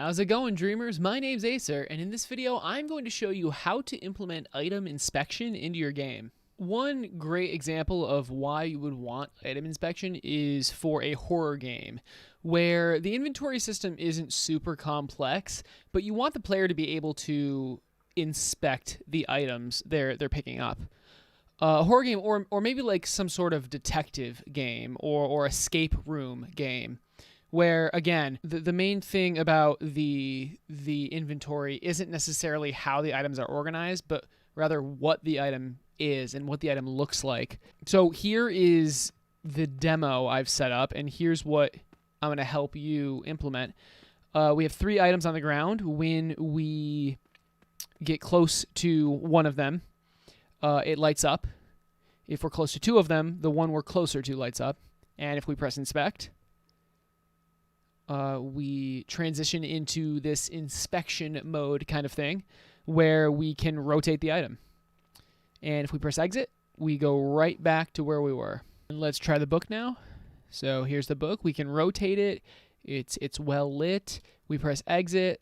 How's it going, dreamers? My name's Acer, and in this video, I'm going to show you how to implement item inspection into your game. One great example of why you would want item inspection is for a horror game, where the inventory system isn't super complex, but you want the player to be able to inspect the items they're picking up. A horror game, or maybe like some sort of detective game or escape room game, where again the main thing about the inventory isn't necessarily how the items are organized, but rather what the item is and what the item looks like. So here is the demo I've set up, and here's what I'm going to help you implement. We have 3 items on the ground. When we get close to one of them, it lights up. If we're close to 2 of them, the one we're closer to lights up. And if we press inspect, we transition into this inspection mode kind of thing where we can rotate the item. And if we press exit, we go right back to where we were. And let's try the book now. So here's the book. We can rotate it. It's well lit. We press exit.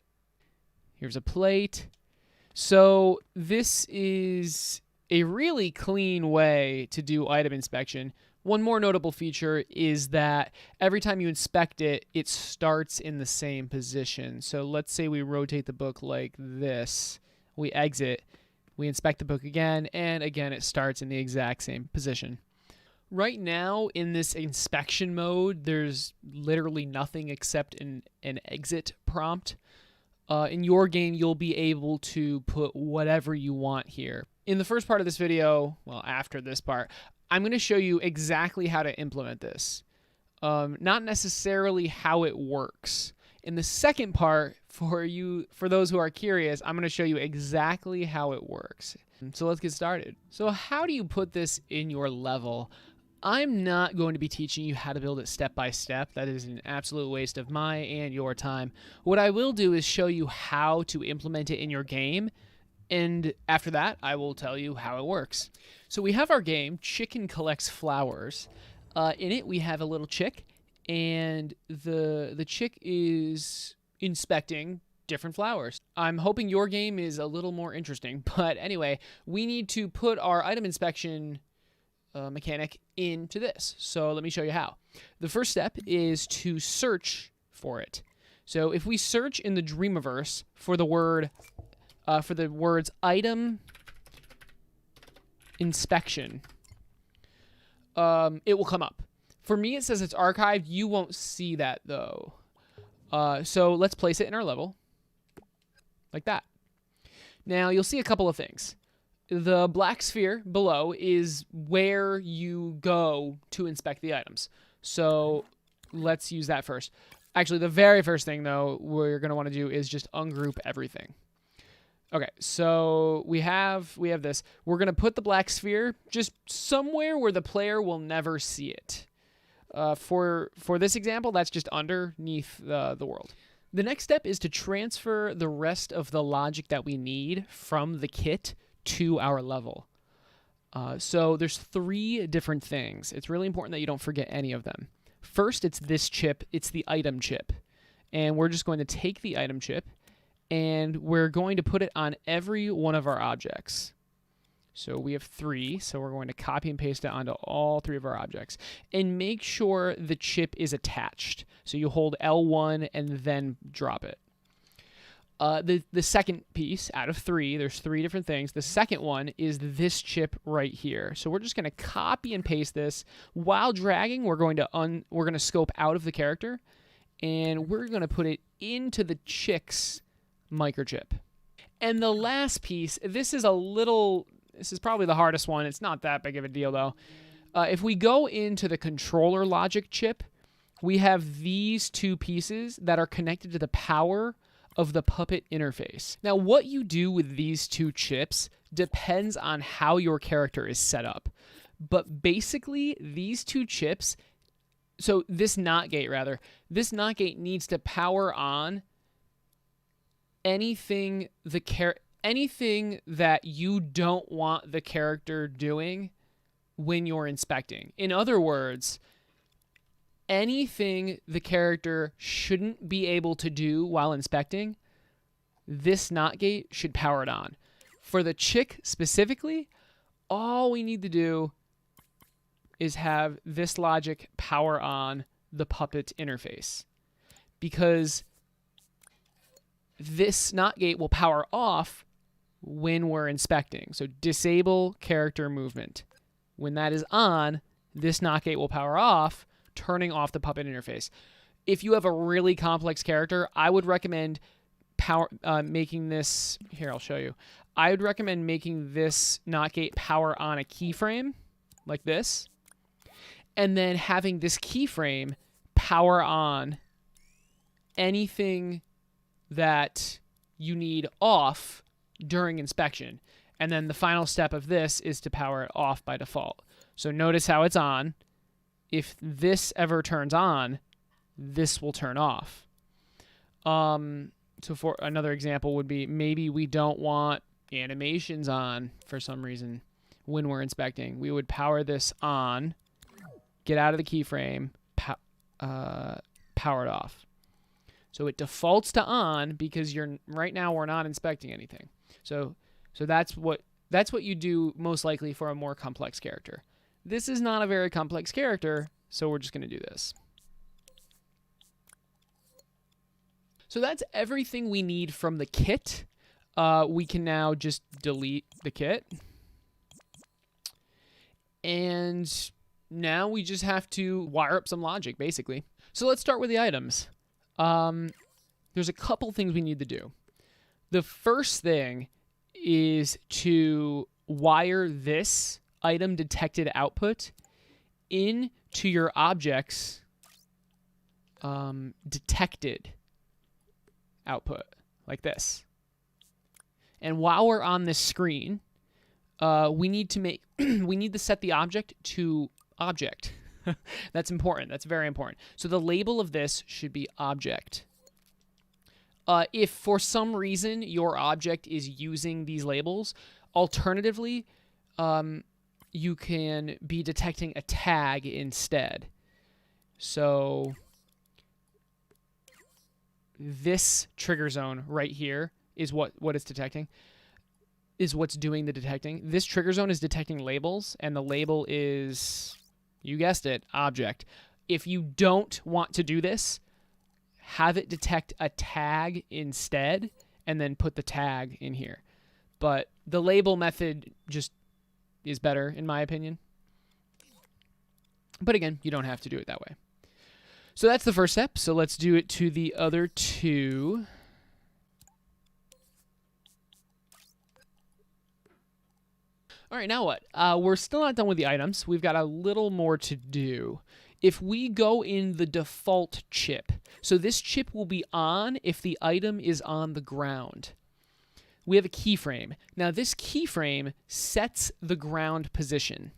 Here's a plate. So this is a really clean way to do item inspection. One more notable feature is that every time you inspect it, it starts in the same position. So let's say we rotate the book like this. We exit. We inspect the book again, and again it starts in the exact same position. Right now, in this inspection mode, there's literally nothing except an exit prompt. In your game, you'll be able to put whatever you want here. In the first part of this video, well, after this part, I'm going to show you exactly how to implement this. Not necessarily how it works. In the second part, for those who are curious, I'm going to show you exactly how it works. So let's get started. So how do you put this in your level? I'm not going to be teaching you how to build it step by step. That is an absolute waste of my and your time. What I will do is show you how to implement it in your game, and after that, I will tell you how it works. So we have our game, Chicken Collects Flowers. In it, we have a little chick, and the chick is inspecting different flowers. I'm hoping your game is a little more interesting, but anyway, we need to put our item inspection mechanic into this. So let me show you how. The first step is to search for it. So if we search in the Dreamiverse for the words item inspection, it will come up. For me, it says it's archived. You won't see that though. So let's place it in our level like that. Now you'll see a couple of things. The black sphere below is where you go to inspect the items. So let's use that first. Actually, the very first thing, though, we're going to want to do is just ungroup everything. Okay, so we have this. We're going to put the black sphere just somewhere where the player will never see it. For this example, that's just underneath the world. The next step is to transfer the rest of the logic that we need from the kit to our level. So there's 3 different things. It's really important that you don't forget any of them. First, it's this chip. It's the item chip. And we're just going to take the item chip, and we're going to put it on every one of our objects. So we have 3, so we're going to copy and paste it onto all 3 of our objects. And make sure the chip is attached. So you hold L1 and then drop it. The second piece out of 3, there's 3 different things. The second one is this chip right here. So we're just going to copy and paste this. While dragging, we're going to scope out of the character, and we're going to put it into the chick's microchip. And the last piece, this is probably the hardest one. It's not that big of a deal though. If we go into the controller logic chip, we have these 2 pieces that are connected to the power of the puppet interface. Now, what you do with these 2 chips depends on how your character is set up. But basically, these 2 chips, so this NOT gate needs to power on anything that you don't want the character doing when you're inspecting. In other words, anything the character shouldn't be able to do while inspecting, this not gate should power it on. For the chick specifically, all we need to do is have this logic power on the puppet interface, because this not gate will power off when we're inspecting. So disable character movement. When that is on, this not gate will power off, turning off the puppet interface. If you have a really complex character, I would recommend making this, here, I'll show you. I would recommend making this not gate power on a keyframe like this, and then having this keyframe power on anything that you need off during inspection. And then the final step of this is to power it off by default. So notice how it's on. If this ever turns on, this will turn off. So for another example would be, maybe we don't want animations on for some reason when we're inspecting. We would power this on, get out of the keyframe, power it off. So it defaults to on because right now we're not inspecting anything. So that's what you do most likely for a more complex character. This is not a very complex character, so we're just going to do this. So that's everything we need from the kit. We can now just delete the kit. And now we just have to wire up some logic, basically. So let's start with the items. There's a couple things we need to do. The first thing is to wire this item detected output into your object's detected output, like this. And while we're on this screen, we need to set the object to object. That's important. That's very important. So the label of this should be object. If for some reason your object is using these labels, alternatively, you can be detecting a tag instead. So this trigger zone right here is what it's detecting, is what's doing the detecting. This trigger zone is detecting labels, and the label is, you guessed it, object. If you don't want to do this, have it detect a tag instead, and then put the tag in here. But the label method just is better, in my opinion. But again, you don't have to do it that way. So that's the first step. So let's do it to the other two. All right, now what? We're still not done with the items. We've got a little more to do. If we go in the default chip, so this chip will be on if the item is on the ground. We have a keyframe. Now this keyframe sets the ground position.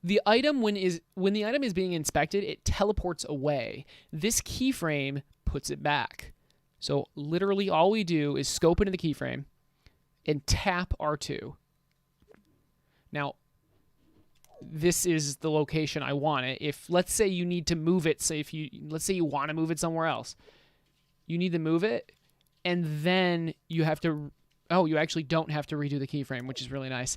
The item, when the item is being inspected, it teleports away. This keyframe puts it back. So literally all we do is scope into the keyframe and tap R2. Now, this is the location I want it. If, let's say you need to move it, let's say you want to move it somewhere else. You need to move it, and then you have to, you actually don't have to redo the keyframe, which is really nice.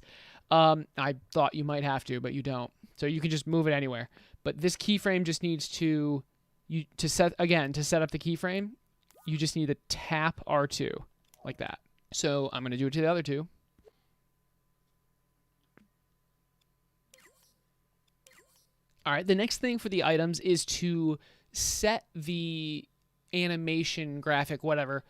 I thought you might have to, but you don't. So you can just move it anywhere. But this keyframe just needs to set up the keyframe, you just need to tap R2 like that. So I'm going to do it to the other two. All right, the next thing for the items is to set the animation graphic, whatever,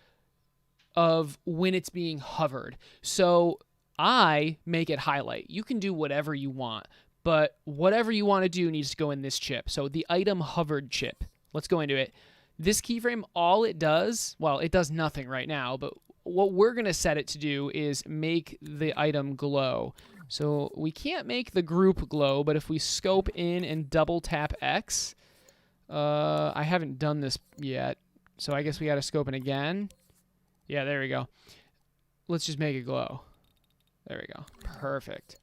of when it's being hovered. So I make it highlight. You can do whatever you want, but whatever you want to do needs to go in this chip. So the item hovered chip. Let's go into it. This keyframe, all it does, well, it does nothing right now, but what we're going to set it to do is make the item glow. So we can't make the group glow, but if we scope in and double tap X, I haven't done this yet, so I guess we got to scope in again. Yeah, there we go. Let's just make it glow. There we go. Perfect.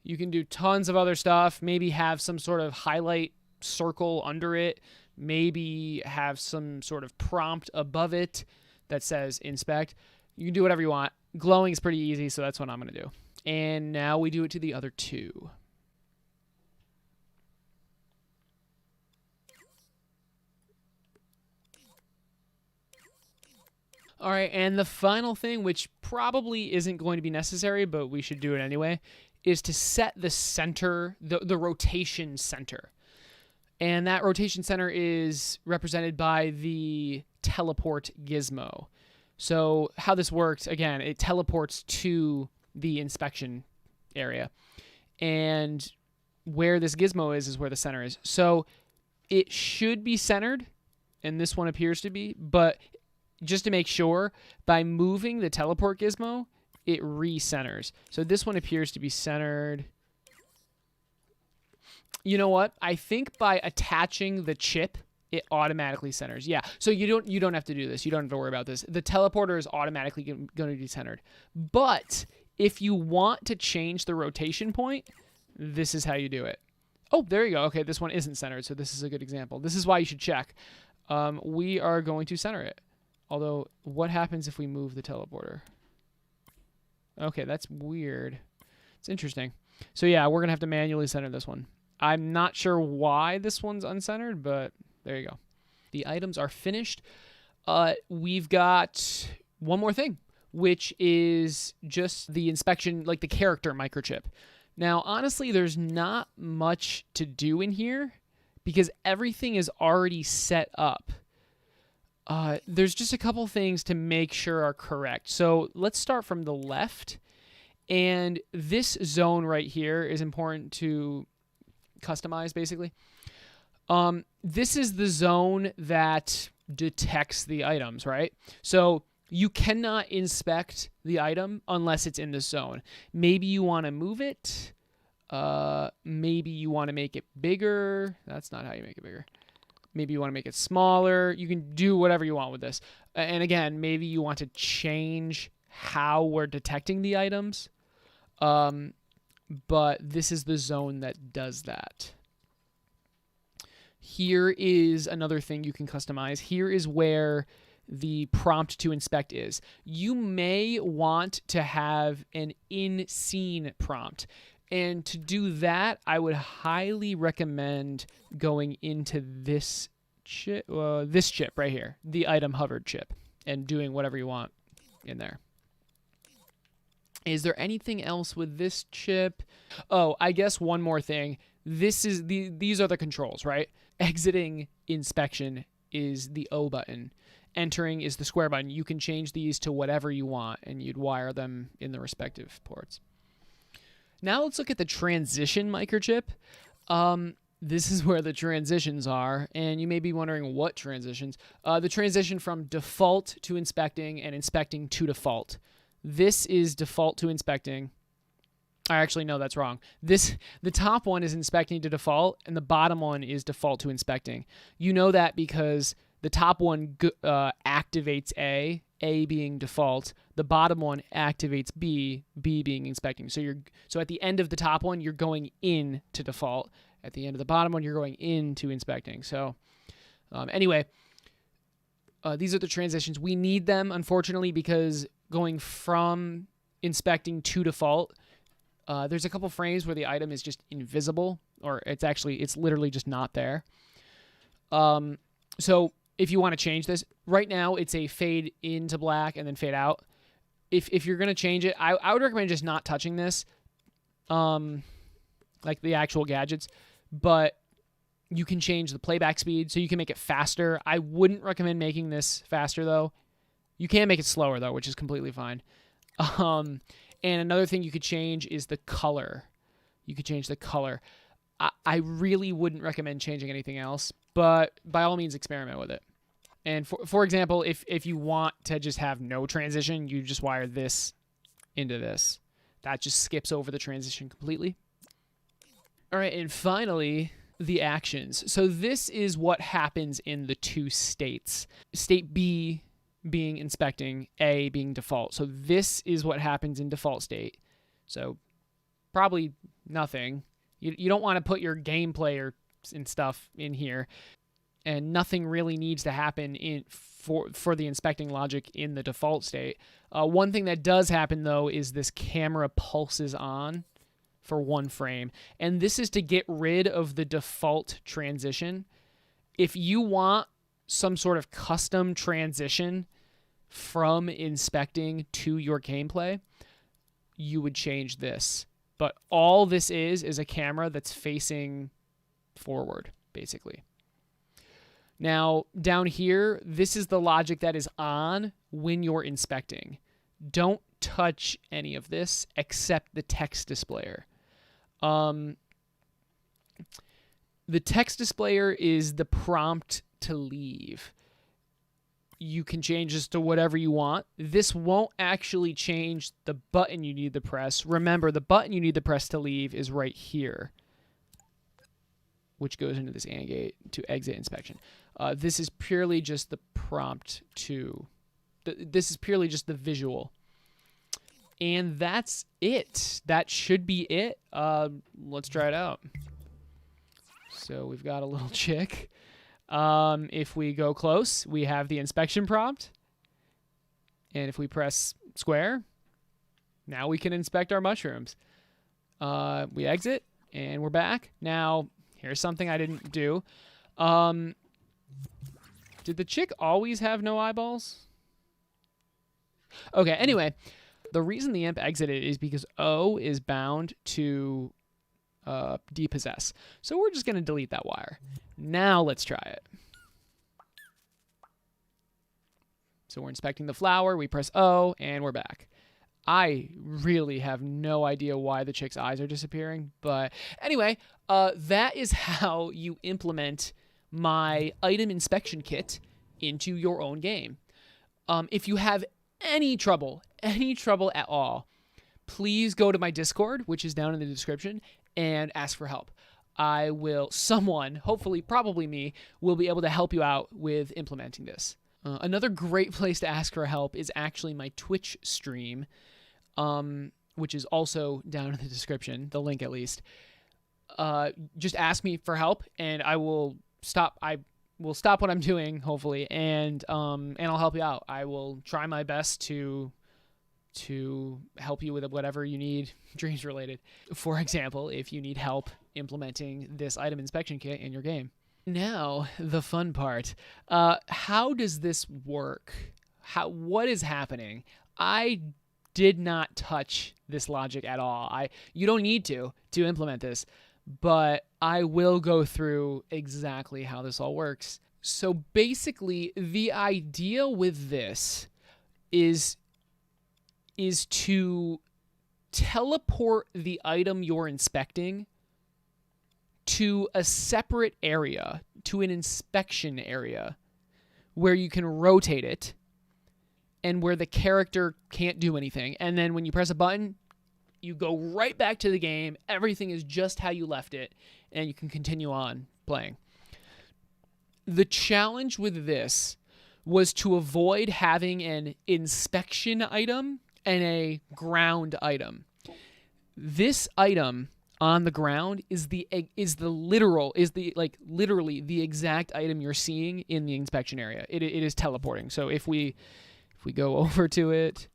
You can do tons of other stuff. Maybe have some sort of highlight circle under it maybe have some sort of prompt above it that says inspect. You can do whatever you want. Glowing is pretty easy, so that's what I'm going to do. And now we do it to the other two. All right, and the final thing, which probably isn't going to be necessary, but we should do it anyway, is to set the center, the rotation center. And that rotation center is represented by the teleport gizmo. So how this works, again, it teleports to the inspection area. And where this gizmo is where the center is. So it should be centered, and this one appears to be, but just to make sure, by moving the teleport gizmo, it recenters. So this one appears to be centered. You know what? I think by attaching the chip, it automatically centers. Yeah. So you don't have to do this. You don't have to worry about this. The teleporter is automatically going to be centered. But if you want to change the rotation point, this is how you do it. Oh, there you go. Okay, this one isn't centered, so this is a good example. This is why you should check. We are going to center it. Although, what happens if we move the teleporter? Okay, that's weird. It's interesting. So yeah, we're going to have to manually center this one. I'm not sure why this one's uncentered, but there you go. The items are finished. We've got one more thing, which is just the inspection, like the character microchip. Now, honestly, there's not much to do in here because everything is already set up. There's just a couple things to make sure are correct. So let's start from the left. And this zone right here is important to customize, basically. This is the zone that detects the items, right? So you cannot inspect the item unless it's in this zone. Maybe you want to move it. Maybe you want to make it bigger. That's not how you make it bigger. Maybe you want to make it smaller. You can do whatever you want with this. And again, maybe you want to change how we're detecting the items. But this is the zone that does that. Here is another thing you can customize. Here is where the prompt to inspect is. You may want to have an in-scene prompt. And to do that, I would highly recommend going into this chip right here, the item hovered chip, and doing whatever you want in there. Is there anything else with this chip? Oh, I guess one more thing. These are the controls, right? Exiting inspection is the O button. Entering is the square button. You can change these to whatever you want, and you'd wire them in the respective ports. Now let's look at the transition microchip. This is where the transitions are, and you may be wondering what transitions. The transition from default to inspecting and inspecting to default. This is default to inspecting. Actually, no, that's wrong. The top one is inspecting to default, and the bottom one is default to inspecting. You know that because the top one activates A being default. The bottom one activates B being inspecting. So at the end of the top one, you're going in to default. At the end of the bottom one, you're going into inspecting. So anyway, these are the transitions. We need them, unfortunately, because going from inspecting to default, there's a couple frames where the item is just invisible, or it's literally just not there. So if you want to change this, right now it's a fade into black and then fade out. If you're going to change it, I would recommend just not touching this, like the actual gadgets, but you can change the playback speed so you can make it faster. I wouldn't recommend making this faster, though. You can make it slower, though, which is completely fine. And another thing you could change is the color. You could change the color. I really wouldn't recommend changing anything else, but by all means, experiment with it. And for example, if you want to just have no transition, you just wire this into this. That just skips over the transition completely. All right, and finally, the actions. So this is what happens in the two states. State B being inspecting, A being default. So this is what happens in default state. So probably nothing. You don't want to put your gameplay and stuff in here. and nothing really needs to happen for the inspecting logic in the default state. One thing that does happen, though, is this camera pulses on for 1 frame, and this is to get rid of the default transition. If you want some sort of custom transition from inspecting to your gameplay, you would change this. But all this is a camera that's facing forward, basically. Now, down here, this is the logic that is on when you're inspecting. Don't touch any of this except the text displayer. The text displayer is the prompt to leave. You can change this to whatever you want. This won't actually change the button you need to press. Remember, the button you need to press to leave is right here, which goes into this AND gate to exit inspection. This is purely just the prompt to... This is purely just the visual. And that's it. That should be it. Let's try it out. So we've got a little chick. If we go close, we have the inspection prompt. And if we press square, now we can inspect our mushrooms. We exit, and we're back. Now, here's something I didn't do. Did the chick always have no eyeballs? Okay, anyway, the reason the imp exited is because O is bound to depossess. So we're just going to delete that wire. Now let's try it. So we're inspecting the flower, we press O, and we're back. I really have no idea why the chick's eyes are disappearing, but anyway, that is how you implement my item inspection kit into your own game. If you have any trouble at all, please go to my Discord, which is down in the description, and ask for help. Someone, hopefully, probably me, will be able to help you out with implementing this. Another great place to ask for help is actually my Twitch stream, which is also down in the description, the link at least. Just ask me for help, and I will stop what I'm doing, hopefully, and I'll help you out. I will try my best to help you with whatever you need dreams related. For example, if you need help implementing this item inspection kit in your game. Now, the fun part. How does this work? What is happening? I did not touch this logic at all. You don't need to implement this, but I will go through exactly how this all works. So basically, the idea with this is to teleport the item you're inspecting to a separate area, to an inspection area, where you can rotate it and where the character can't do anything. And then when you press a button, you go right back to the game. Everything is just how you left it, and you can continue on playing. The challenge with this was to avoid having an inspection item and a ground item. This item on the ground is literally the exact item you're seeing in the inspection area. It is teleporting. So if we go over to it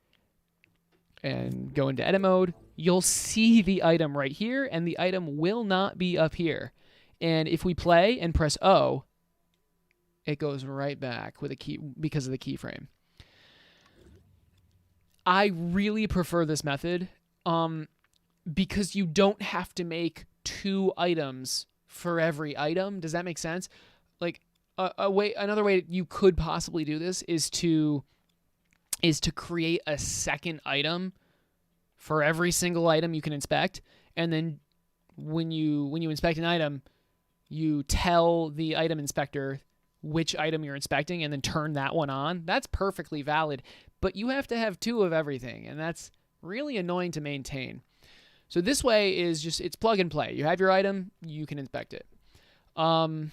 and go into edit mode, you'll see the item right here, and the item will not be up here. And if we play and press O, it goes right back with a key because of the keyframe. I really prefer this method because you don't have to make 2 items for every item. Does that make sense? Like another way you could possibly do this is to create a second item for every single item you can inspect, and then when you inspect an item, you tell the item inspector which item you're inspecting and then turn that one on. That's perfectly valid, but you have to have 2 of everything, and that's really annoying to maintain. So this way is just, it's plug and play. You have your item, you can inspect it. What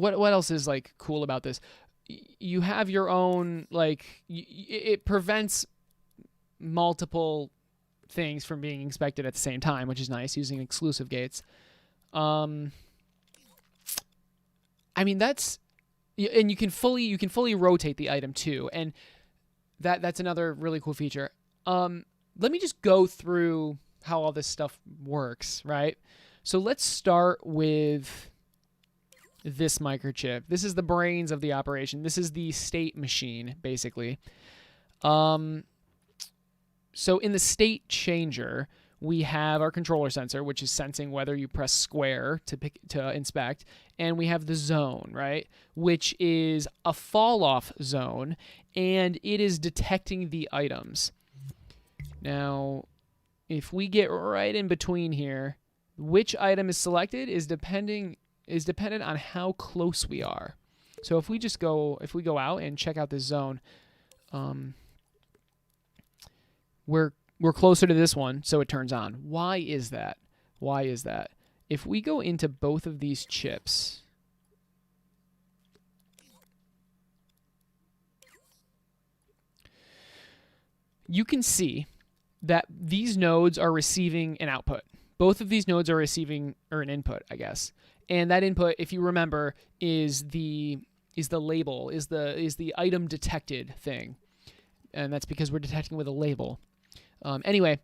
else is like cool about this? You have your own, like, it prevents multiple things from being inspected at the same time, which is nice, using exclusive gates. I mean, and you can fully rotate the item too, and that's another really cool feature. Let me just go through how all this stuff works, right? So let's start with this microchip. This is the brains of the operation. This is the state machine, basically. So in the state changer, we have our controller sensor, which is sensing whether you press square to inspect, and we have the zone, right, which is a fall-off zone, and it is detecting the items. Now, if we get right in between here, which item is selected is dependent on how close we are. So if we go out and check out this zone, we're closer to this one, so it turns on. Why is that? If we go into both of these chips, you can see that these nodes are receiving an output. Both of these nodes are receiving, or an input, I guess. And that input, if you remember, is the label, is the item detected thing. And that's because we're detecting with a label. Anyway,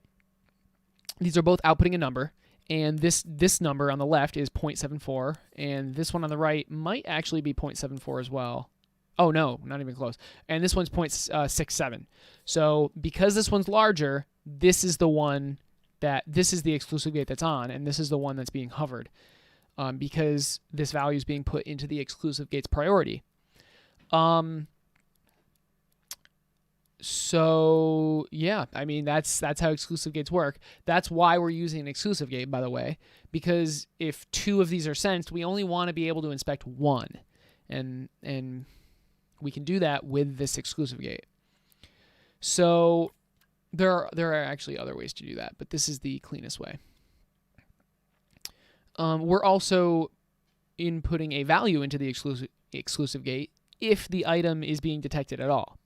these are both outputting a number, and this number on the left is 0.74, and this one on the right might actually be 0.74 as well. Oh no, not even close. And this one's 0.67. So because this one's larger, this is the exclusive gate that's on, and this is the one that's being hovered, because this value is being put into the exclusive gate's priority. So yeah, I mean that's how exclusive gates work. That's why we're using an exclusive gate, by the way, because if two of these are sensed, we only want to be able to inspect one, and we can do that with this exclusive gate. So there are actually other ways to do that, but this is the cleanest way. We're also inputting a value into the exclusive gate if the item is being detected at all.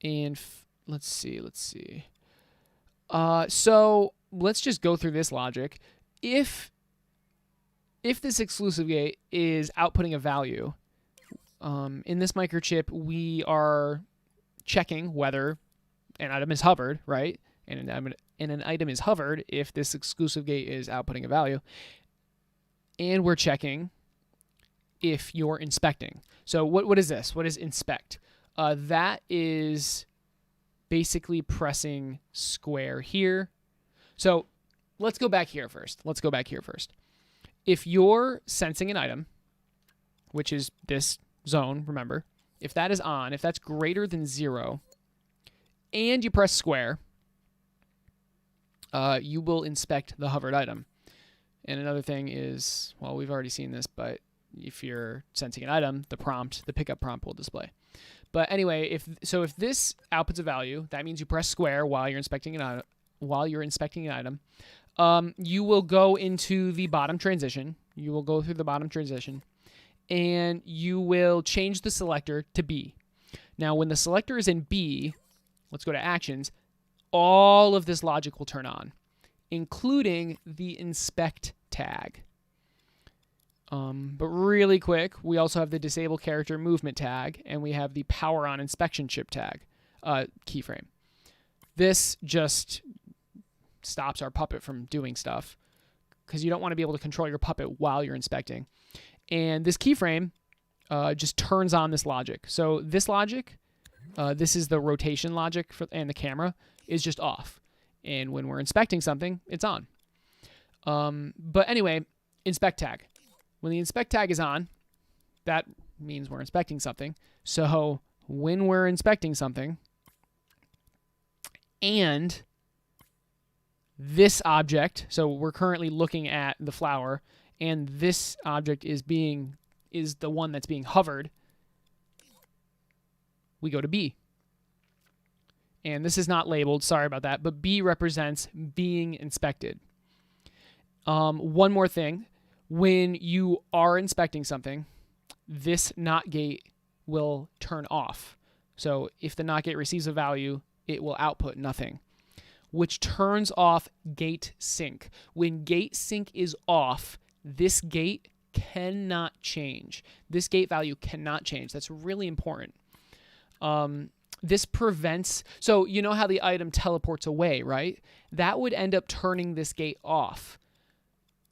And let's see. So let's just go through this logic. If this exclusive gate is outputting a value, in this microchip, we are checking whether an item is hovered, right? And an item is hovered if this exclusive gate is outputting a value. And we're checking if you're inspecting. So what is this? What is inspect? That is basically pressing square here. So let's go back here first. If you're sensing an item, which is this zone, remember, if that is on, if that's greater than 0, and you press square, you will inspect the hovered item. And another thing is, well, we've already seen this, but if you're sensing an item, the pickup prompt will display. But anyway, if this outputs a value, that means you press square while you're inspecting an item. You will go into the bottom transition. You will go through the bottom transition, and you will change the selector to B. Now, when the selector is in B, let's go to actions. All of this logic will turn on, including the inspect tag. But really quick, we also have the disable character movement tag, and we have the power on inspection chip tag keyframe. This just stops our puppet from doing stuff, because you don't want to be able to control your puppet while you're inspecting. And this keyframe just turns on this logic. So this logic, this is the rotation logic and the camera, is just off. And when we're inspecting something, it's on. But anyway, inspect tag. When the inspect tag is on, that means we're inspecting something. So when we're inspecting something, and this object, so we're currently looking at the flower, and this object is the one that's being hovered, we go to B. And this is not labeled, sorry about that, but B represents being inspected. One more thing. When you are inspecting something, this NOT gate will turn off. So if the NOT gate receives a value, it will output nothing, which turns off gate sync. When gate sync is off, this gate cannot change. This gate value cannot change. That's really important. This prevents, so you know how the item teleports away, right? That would end up turning this gate off,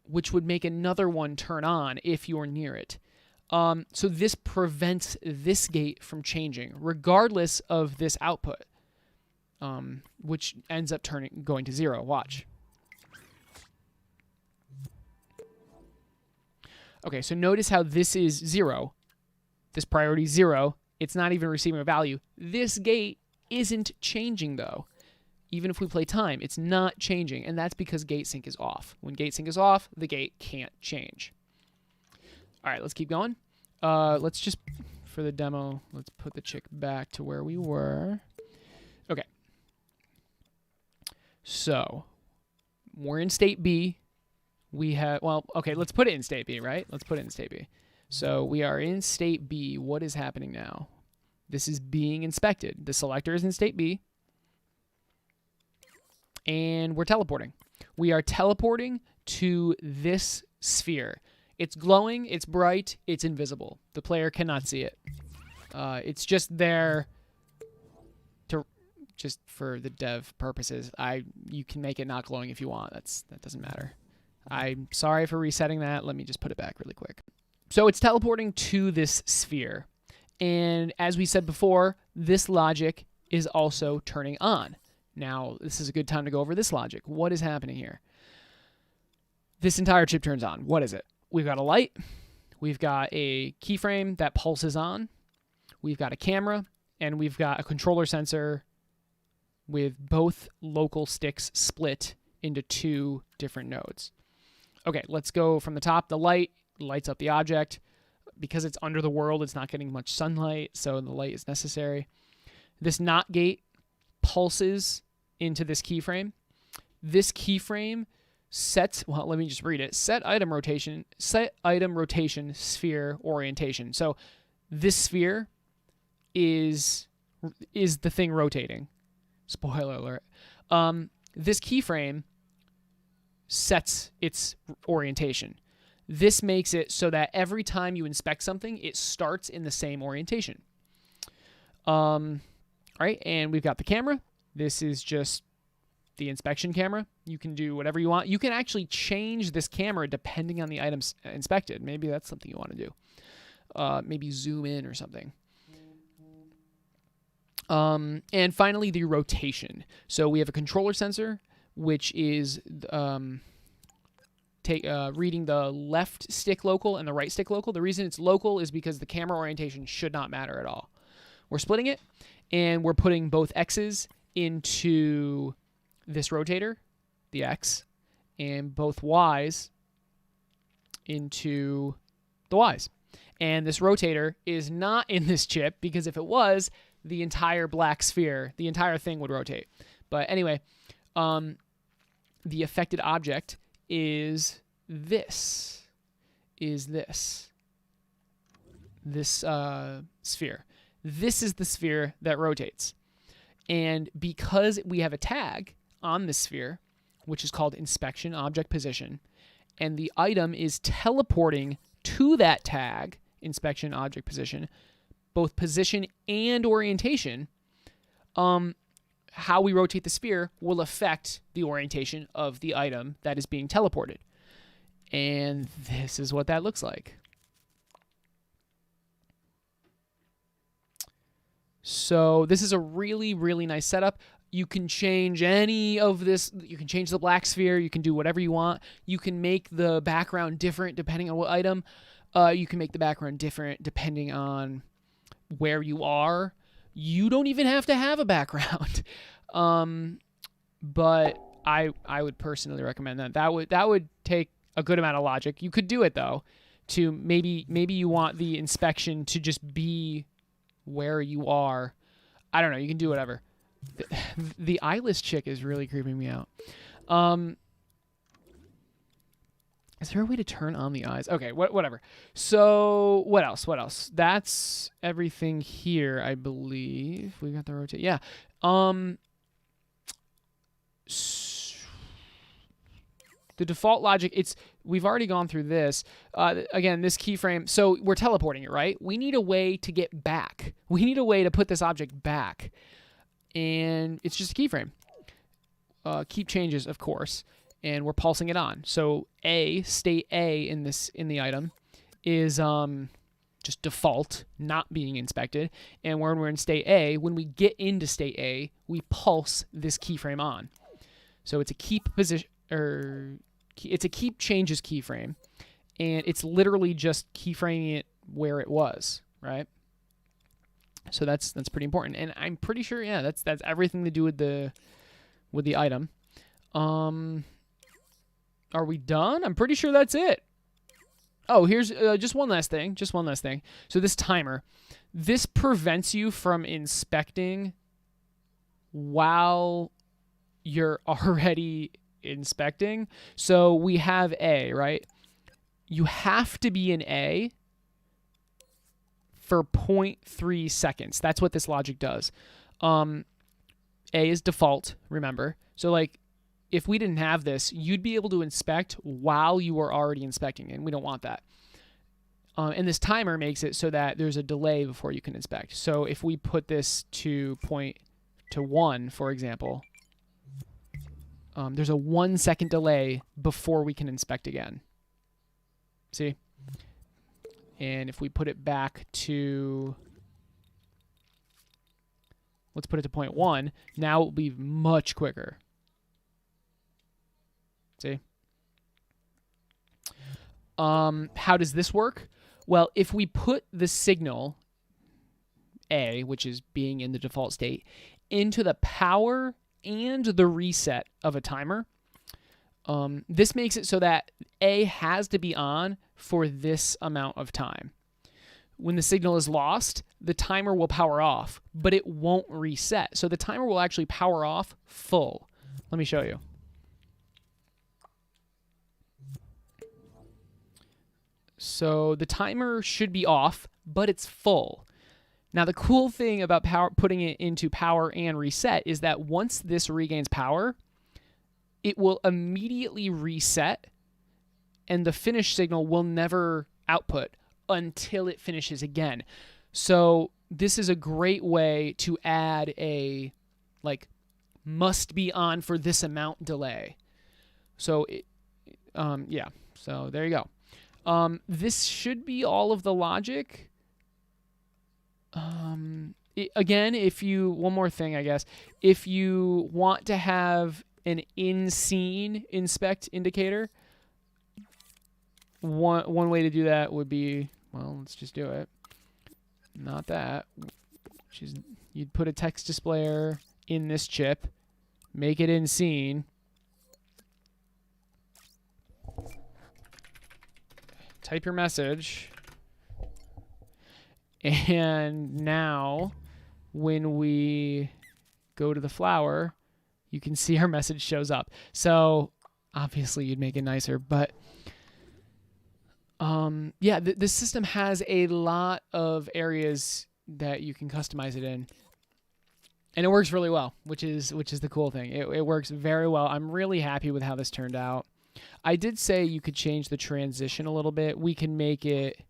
which would make another one turn on if you're near it. So this prevents this gate from changing, regardless of this output, which ends up going to 0. Watch. Okay, so notice how this is 0. This priority is 0. It's not even receiving a value. This gate isn't changing, though. Even if we play time, it's not changing, and that's because gate sync is off. When gate sync is off, the gate can't change. All right, let's keep going. Let's just, for the demo, let's put the chick back to where we were. Okay. So, we're in state B. We have, well, okay, let's put it in state B, right? Let's put it in state B. So we are in state B. What is happening now? This is being inspected. The selector is in state B. And we're teleporting. We are teleporting to this sphere. It's glowing, it's bright, it's invisible. The player cannot see it. It's just there to, just for the dev purposes. You can make it not glowing if you want. That doesn't matter. I'm sorry for resetting that. Let me just put it back really quick. So it's teleporting to this sphere. And as we said before, this logic is also turning on. Now, this is a good time to go over this logic. What is happening here? This entire chip turns on. What is it? We've got a light. We've got a keyframe that pulses on. We've got a camera. And we've got a controller sensor with both local sticks split into 2 different nodes. Okay, let's go from the top. The light lights up the object. Because it's under the world, it's not getting much sunlight, so the light is necessary. This NOT gate pulses into this keyframe. This keyframe sets, well, let me just read it. Set item rotation, sphere orientation. So this sphere is the thing rotating. Spoiler alert. This keyframe sets its orientation. This makes it so that every time you inspect something, it starts in the same orientation. All right, and we've got the camera. This is just the inspection camera. You can do whatever you want. You can actually change this camera depending on the items inspected. Maybe that's something you want to do. Maybe zoom in or something. And finally, the rotation. So we have a controller sensor, which is reading the left stick local and the right stick local. The reason it's local is because the camera orientation should not matter at all. We're splitting it, and we're putting both X's into this rotator, the X, and both Y's into the Y's. And this rotator is not in this chip, because if it was, the entire black sphere, the entire thing would rotate. But anyway, the affected object is this sphere. This is the sphere that rotates. And because we have a tag on this sphere, which is called inspection object position, and the item is teleporting to that tag, inspection object position, both position and orientation, how we rotate the sphere will affect the orientation of the item that is being teleported. And this is what that looks like. So this is a really, really nice setup. You can change any of this. You can change the black sphere. You can do whatever you want. You can make the background different depending on what item. You can make the background different depending on where you are. You don't even have to have a background. But I would personally recommend that. That would take a good amount of logic. You could do it though, to maybe you want the inspection to just be where you are. I don't know. You can do whatever. The eyeless chick is really creeping me out. Is there a way to turn on the eyes? Okay, whatever. So what else? That's everything here, I believe. We got the rotate. Yeah. The default logic, we've already gone through this. Again, this keyframe, so we're teleporting it, right? We need a way to get back. We need a way to put this object back. And it's just a keyframe. Keep changes, of course, and we're pulsing it on. So state A in the item is just default, not being inspected. And when we're in state A, when we get into state A, we pulse this keyframe on. So it's a keep position, or it's a keep changes keyframe, and it's literally just keyframing it where it was, right? So that's pretty important, and I'm pretty sure, yeah, that's everything to do with the item. Are we done? I'm pretty sure that's it. Oh, here's just one last thing. So this timer, this prevents you from inspecting while you're already inspecting. So we have A, right? You have to be in A for 0.3 seconds. That's what this logic does. A is default, remember. So like, if we didn't have this, you'd be able to inspect while you were already inspecting, and we don't want that. And this timer makes it so that there's a delay before you can inspect. So if we put this to 1, for example, there's a 1 second delay before we can inspect again. See? And if we put it back to, let's put it to 0.1, now it will be much quicker. See? How does this work? Well, if we put the signal A, which is being in the default state, into the power and the reset of a timer, this makes it so that A has to be on for this amount of time. When the signal is lost, the timer will power off, but it won't reset. So the timer will actually power off full. Let me show you. So the timer should be off, but it's full. Now the cool thing about putting it into power and reset is that once this regains power, it will immediately reset, and the finish signal will never output until it finishes again. So this is a great way to add a must be on for this amount delay. So yeah, so there you go. This should be all of the logic. Again, one more thing, I guess, if you want to have an in-scene inspect indicator, one way to do that would be, well, let's just do it. Not that. You'd put a text displayer in this chip, make it in scene. Type your message. And now, when we go to the flower, you can see our message shows up. So, obviously, you'd make it nicer, but yeah, the system has a lot of areas that you can customize it in, and it works really well, which is the cool thing. It works very well. I'm really happy with how this turned out. I did say you could change the transition a little bit. We can make it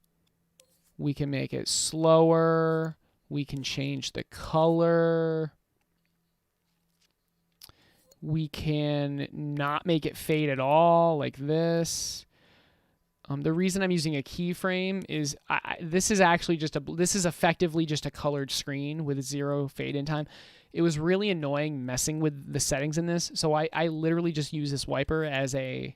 slower. We can change the color. We can not make it fade at all, like this. The reason I'm using a keyframe is this is effectively just a colored screen with 0 fade in time. It was really annoying messing with the settings in this, so I literally just use this wiper as a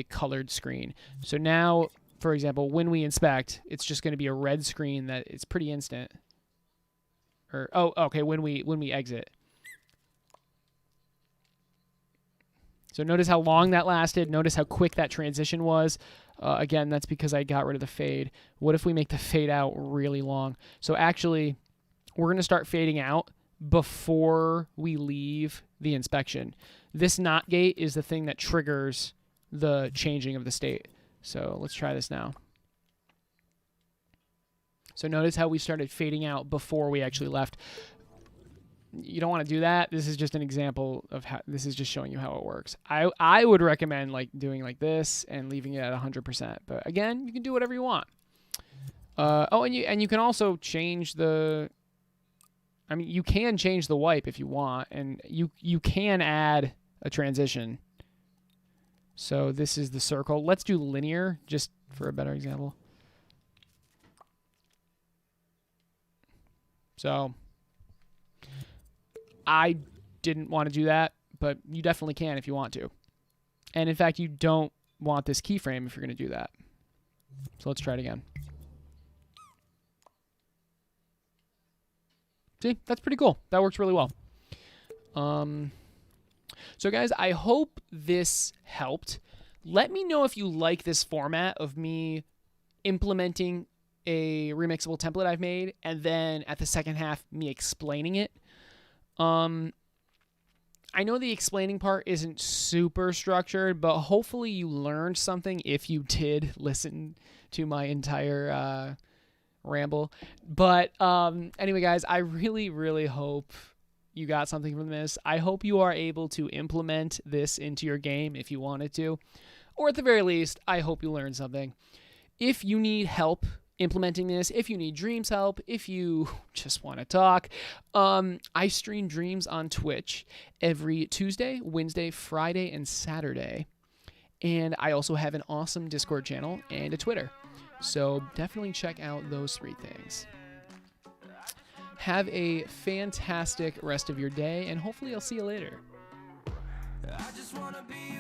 colored screen. So now, for example, when we inspect, it's just going to be a red screen that it's pretty instant. Or okay, when we exit. So notice how long that lasted. Notice how quick that transition was. Again, that's because I got rid of the fade. What if we make the fade out really long? So actually, we're going to start fading out before we leave the inspection. This NOT gate is the thing that triggers the changing of the state. So let's try this now. So notice how we started fading out before we actually left. you don't want to do that. This is just an example of how, this is just showing you how it works. I would recommend like doing like this and leaving it at 100%. But again, you can do whatever you want. Oh, and you can also change the, I mean, you can change the wipe if you want, and you can add a transition. So this is the circle. Let's do linear just for a better example. So I didn't want to do that, but you definitely can if you want to. And in fact, you don't want this keyframe if you're going to do that. So let's try it again. See, that's pretty cool. That works really well. So guys, I hope this helped. Let me know if you like this format of me implementing a remixable template I've made, and then at the second half, me explaining it. I know the explaining part isn't super structured, but hopefully you learned something if you did listen to my entire ramble. But anyway, guys, I really, really hope you got something from this. I hope you are able to implement this into your game if you wanted to. Or at the very least, I hope you learned something. If you need help implementing this, if you need Dreams help, if you just want to talk, I stream Dreams on Twitch every Tuesday, Wednesday, Friday, and Saturday. And I also have an awesome Discord channel and a Twitter. So definitely check out those 3 things. Have a fantastic rest of your day, and hopefully I'll see you later. I just wanna be